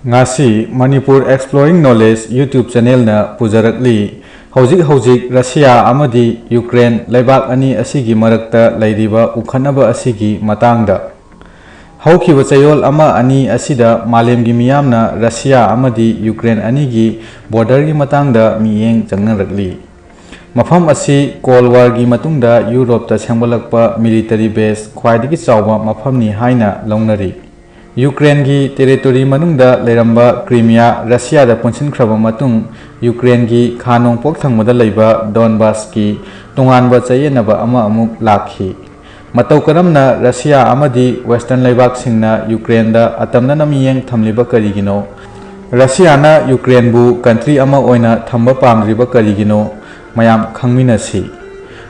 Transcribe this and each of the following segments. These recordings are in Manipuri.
Ngasi Manipur Exploring Knowledge YouTube channel na pujarakli hojik Russia amadi Ukraine laibak ani asigi marakta lairiba ukhanaba asigi matangda haukiba chayol ama ani asida malemgi miyamna Russia amadi Ukraine anigi border gi matangda miyeng changnarakli mafam asi Cold War gi matungda Europe ta sangbalakpa military base khwaidigi chawba mafamni haina longnari Ukraine gi territory manungda leiramba Crimea Russia da ponsinkraba matung Ukraine gi khanong pokthangmada leiba Donbas ki tonganba chayenaba ama amuk lakhi matau karamna Russia amadi western leibak singna Ukraine da atamna namiyeng thamliba karigino Russia na Ukraine bu country ama oina thamba pamriba karigino mayam khangminasi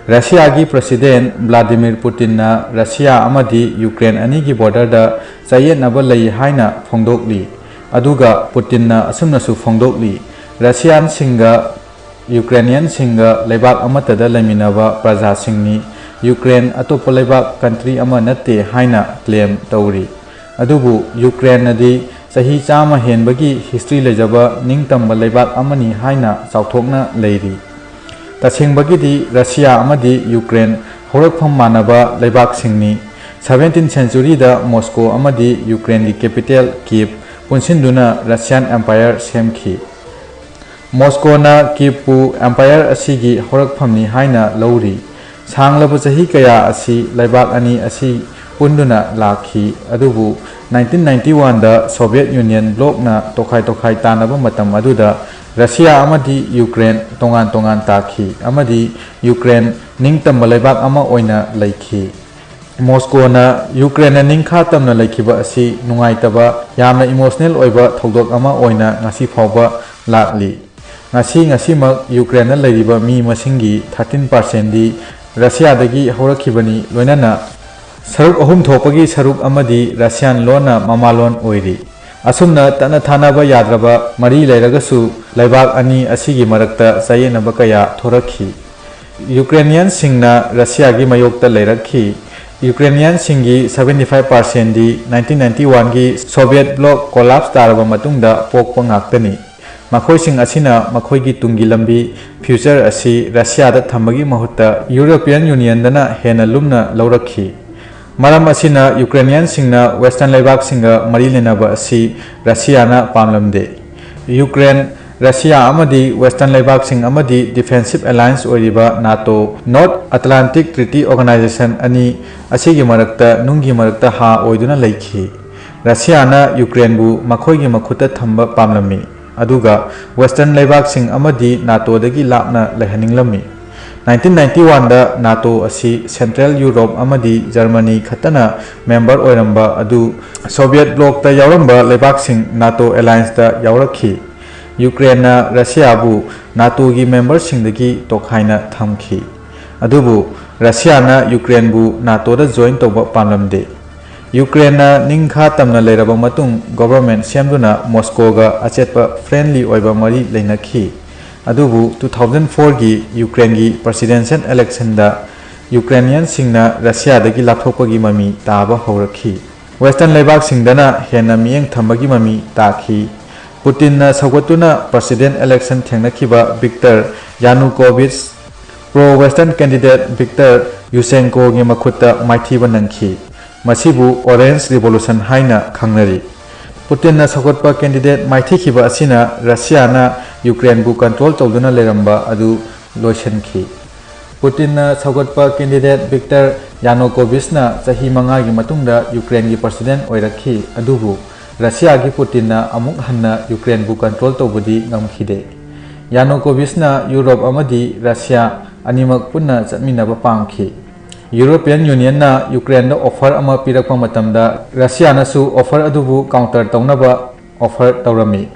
Russia gi President Vladimir Putin na Russia amadi Ukraine ani gi border da chayenaba lei haina phongdokli aduga Putin na asumna su phongdokli Russian singa Ukrainian singa leibak amatada leminaba praja singni Ukraine atopa leibak country ama natte haina claim tawri adubu Ukraine nadi sahi chama henbagi history lejaba ningtamba leibak amani haina chawthokna leiri tashengbagi di Russia amadi Ukraine Hourakpham manaba leibak singni 17th century da Moscow amadi Ukraine gi capital Kiev punsinduna Russian Empire semki Moscow na Kiev pu Empire asigi Hourakphamni haina lawri sanglaba chahi kaya asi leibak ani asi punduna lakhi adubu 1991 da Soviet Union bloc na tokhai tanaba matam aduda Russia amadi Ukraine tongan takhi amadi Ukraine ningtamba leibak ama oina leikhi Moscow na Ukraine ningkha tamna leikhiba asi nungaitaba yamna emotional oiba thodok ama oina ngasi phawba lakli ngasi mak Ukraine na leiriba mi masingi 13% di Russia dagi horakhibani loinana saruk ahum thopagi saruk amadi Russian lona mamalon oiri asumna tana thanaba yadraba mari leiragasu leibak ani asigi marakta chayenaba kaya thorakhi Ukrainian singna Russia gi mayokta leirakhi Ukrainian singi 75% di 1991 gi Soviet bloc collapse taraba matungda pokpa ngaktani makhoi sing asina makhoi gi tungi lambi future asi Russia da thambagi mahutta European Union dana hena lumna laurakhi maram asina Ukrainian singna western leibak singa mari lenaba asi Russia na pamlamde Ukraine Russia amadi western leibak sing amadi defensive alliance oriba NATO North Atlantic Treaty Organization ani asigi marakta nungi marakta ha oiduna leikhi Russia na Ukraine bu makhoi gi makhuta thamba pamlami aduga western leibak sing amadi NATO dagi lapna lehaninglami 1991 da NATO asi Central Europe amadi Germany khatana member oiramba adu Soviet bloc ta yauramba leibak sing NATO alliance da yaurakhi Ukraine na Russia bu NATO gi member singdagi tokhaina thamki adubu Russia na Ukraine bu NATO da join toba pamlamde Ukraine na ningkha tamna leiraba matung government semduna Moscow ga achetpa friendly oiba mari leinakhi adubu 2004 gi Ukraine gi presidential election da Ukrainian singna Russia dagi lapthokpagi mami taba haurakhi western leibak singdana hena miyeng thambagi mami takhi Putin na saugotuna president election thengnakhiba Viktor Yanukovych pro western candidate Viktor Yushchenko gi makhutta maithiba nangkhi masibu orange revolution haina khangnari Putin na sagotpa candidate maithikhiba asina Russia na Ukraine bu control tawduna leramba adu loisankhi Putin na sagotpa candidate Viktor Yanukovych na chahi manga gi matungda Ukraine gi president oirakhi adubu Russia gi Putin na amuk hanna Ukraine bu control tawbudi ngamkhide Yanukovych na Europe amadi Russia animak punna chatminaba pamkhi European Union na Ukraine da offer ama pirakpa matamda Russia na su offer adubu counter tawnaba offer tawrami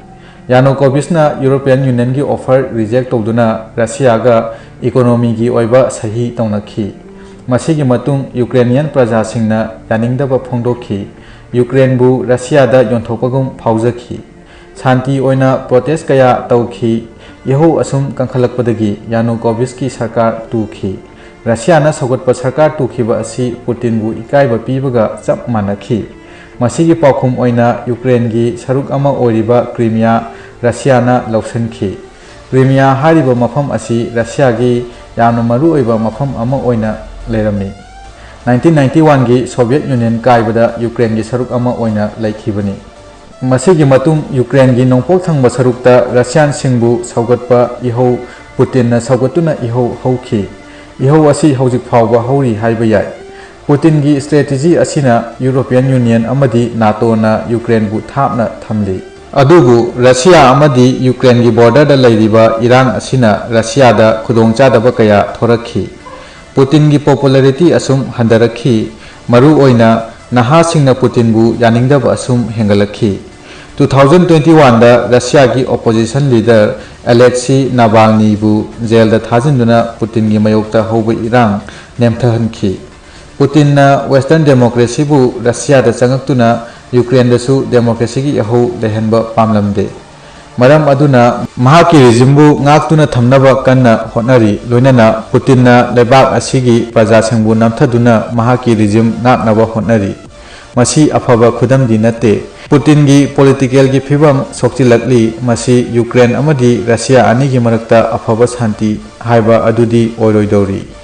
Yanukovych na European Union gi offer reject tawduna Russia ga economy gi oiba sahi tawnakhi masigi matung Ukrainian praja singna yaningdaba phongdokhi Ukraine bu Russia da yonthokpagum phawjakhi shanti oina protest kaya tawkhi yeho asum kangkhalakpadagi Yanukovych ki sarkar tukhi Russia na saugotpa sarkar tukhiba asi Putin bu ikaiba pibaga chap manakhi ꯃꯁꯤꯒꯤ ꯄꯥꯎꯈꯨꯝ ꯑꯣꯏꯅ ꯌꯨꯀ꯭ꯔꯦꯟꯒꯤ ꯁꯔꯨꯛ ꯑꯃ ꯑꯣꯏꯔꯤꯕ ꯀ꯭ꯔꯤꯃꯤꯌꯥ ꯔꯁꯤꯌꯥꯅ ꯂꯧꯁꯤꯟꯈꯤ꯫ ꯀ꯭ꯔꯤꯃꯤꯌꯥ ꯍꯥꯏꯔꯤꯕ ꯃꯐꯝ ꯑꯁꯤ ꯔꯁꯤꯌꯥꯒꯤ ꯌꯥꯝꯅ ꯃꯔꯨꯑꯣꯏꯕ ꯃꯐꯝ ꯑꯃ ꯑꯣꯏꯅ ꯂꯩꯔꯝꯃꯤ꯫ 1991ꯒꯤ ꯁꯣꯚꯤꯌꯦꯠ ꯌꯨꯅꯤꯌꯟ ꯀꯥꯏꯕꯗ ꯌꯨꯀ꯭ꯔꯦꯟꯒꯤ ꯁꯔꯨꯛ ꯑꯃ ꯑꯣꯏꯅ ꯂꯩꯈꯤꯕꯅꯤ꯫ ꯃꯁꯤꯒꯤ ꯃꯇꯨꯡ ꯌꯨꯀ꯭ꯔꯦꯟꯒꯤ ꯅꯣꯡꯄꯣꯛ ꯊꯪꯕ ꯁꯔꯨꯛꯇ ꯔꯁꯤꯌꯥꯟꯁꯤꯡꯕꯨ ꯁꯧꯒꯠꯄ ꯏꯍꯧ ꯄꯨꯇꯤꯟꯅ ꯁꯧꯒꯠꯇꯨꯅ ꯏꯍꯧ ꯍꯧꯈꯤ꯫ ꯏꯍꯧ ꯑꯁꯤ ꯍꯧꯖꯤꯛ ꯐꯥꯎꯕ ꯍꯧꯔꯤ ꯍꯥꯏꯕ ꯌꯥꯏ꯫ ꯄꯨꯇꯤꯟꯒꯤ ꯁ꯭ꯇꯔꯦꯇꯦꯖꯤ ꯑꯁꯤꯅ ꯌꯨꯔꯣꯄꯤꯌꯟ ꯌꯨꯅꯤꯌꯟ ꯑꯃꯗꯤ ꯅꯥꯇꯣꯅ ꯌꯨꯀ꯭ꯔꯦꯟꯕꯨ ꯊꯥꯞꯅ ꯊꯝꯂꯤ꯫ ꯑꯗꯨꯕꯨ ꯔꯁꯤꯌꯥ ꯑꯃꯗꯤ ꯌꯨꯀ꯭ꯔꯦꯟꯒꯤ ꯕꯣꯔꯗꯔꯗ ꯂꯩꯔꯤꯕ ꯏꯔꯥꯡ ꯑꯁꯤꯅ ꯔꯁꯤꯌꯥꯗ ꯈꯨꯗꯣꯡꯆꯥꯗꯕ ꯀꯌꯥ ꯊꯣꯔꯛꯈꯤ꯫ ꯄꯨꯇꯤꯟꯒꯤ ꯄꯣꯄꯨꯂꯔꯤꯇꯤ ꯑꯁꯨꯝ ꯍꯟꯊꯔꯛꯈꯤ, ꯃꯔꯨꯑꯣꯏꯅ ꯅꯍꯥꯁꯤꯡꯅ ꯄꯨꯇꯤꯟꯕꯨ ꯌꯥꯅꯤꯡꯗꯕ ꯑꯁꯨꯝ ꯍꯦꯟꯒꯠꯂꯛꯈꯤ꯫ 2021ꯗ ꯔꯁꯤꯌꯥꯒꯤ ꯑꯣꯄꯣꯖꯤꯁꯟ ꯂꯤꯗꯔ ꯑꯦꯂꯦꯛꯁꯤ ꯅꯥꯚꯥꯜꯅꯤꯕꯨ ꯖꯦꯜꯗ ꯊꯥꯖꯤꯟꯗꯨꯅ ꯄꯨꯇꯤꯟꯒꯤ ꯃꯥꯌꯣꯛꯇ ꯍꯧꯕ ꯏꯔꯥꯡ ꯅꯦꯝꯊꯍꯟꯈꯤ꯫ ꯄꯨꯇꯤꯟꯅ ꯋꯦꯁꯇꯔꯟ ꯗꯦꯃꯣꯀ꯭ꯔꯦꯁꯤꯕꯨ ꯔꯁꯤꯌꯥꯗ ꯆꯪꯉꯛꯇꯨꯅ ꯌꯨꯀ꯭ꯔꯦꯟꯗꯁꯨ ꯗꯦꯃꯣꯀ꯭ꯔꯦꯁꯤꯒꯤ ꯏꯍꯧ ꯂꯩꯍꯟꯕ ꯄꯥꯝꯂꯝꯗꯦ꯫ ꯃꯔꯝ ꯑꯗꯨꯅ ꯃꯍꯥꯛꯀꯤ ꯔꯤꯖꯤꯝꯕꯨ ꯉꯥꯛꯇꯨꯅ ꯊꯝꯅꯕ ꯀꯟꯅ ꯍꯣꯠꯅꯔꯤ, ꯂꯣꯏꯅꯅ ꯄꯨꯇꯤꯟꯅ ꯂꯩꯕꯥꯛ ꯑꯁꯤꯒꯤ ꯄ꯭ꯔꯖꯥꯁꯤꯡꯕꯨ ꯅꯝꯊꯗꯨꯅ ꯃꯍꯥꯛꯀꯤ ꯔꯤꯖꯤꯝ ꯉꯥꯛꯅꯕ ꯍꯣꯠꯅꯔꯤ꯫ ꯃꯁꯤ ꯑꯐꯕ ꯈꯨꯗꯝꯗꯤ ꯅꯠꯇꯦ꯫ ꯄꯨꯇꯤꯟꯒꯤ ꯄꯣꯂꯤꯇꯤꯀꯦꯜꯒꯤ ꯐꯤꯚꯝ ꯁꯣꯛꯆꯤꯜꯂꯛꯂꯤ, ꯃꯁꯤ ꯌꯨꯀ꯭ꯔꯦꯟ ꯑꯃꯗꯤ ꯔꯁꯤꯌꯥ ꯑꯅꯤꯒꯤ ꯃꯔꯛꯇ ꯑꯐꯕ ꯁꯥꯟꯇꯤ ꯍꯥꯏꯕ ꯑꯗꯨꯗꯤ ꯑꯣꯏꯔꯣꯏꯗꯧꯔꯤ꯫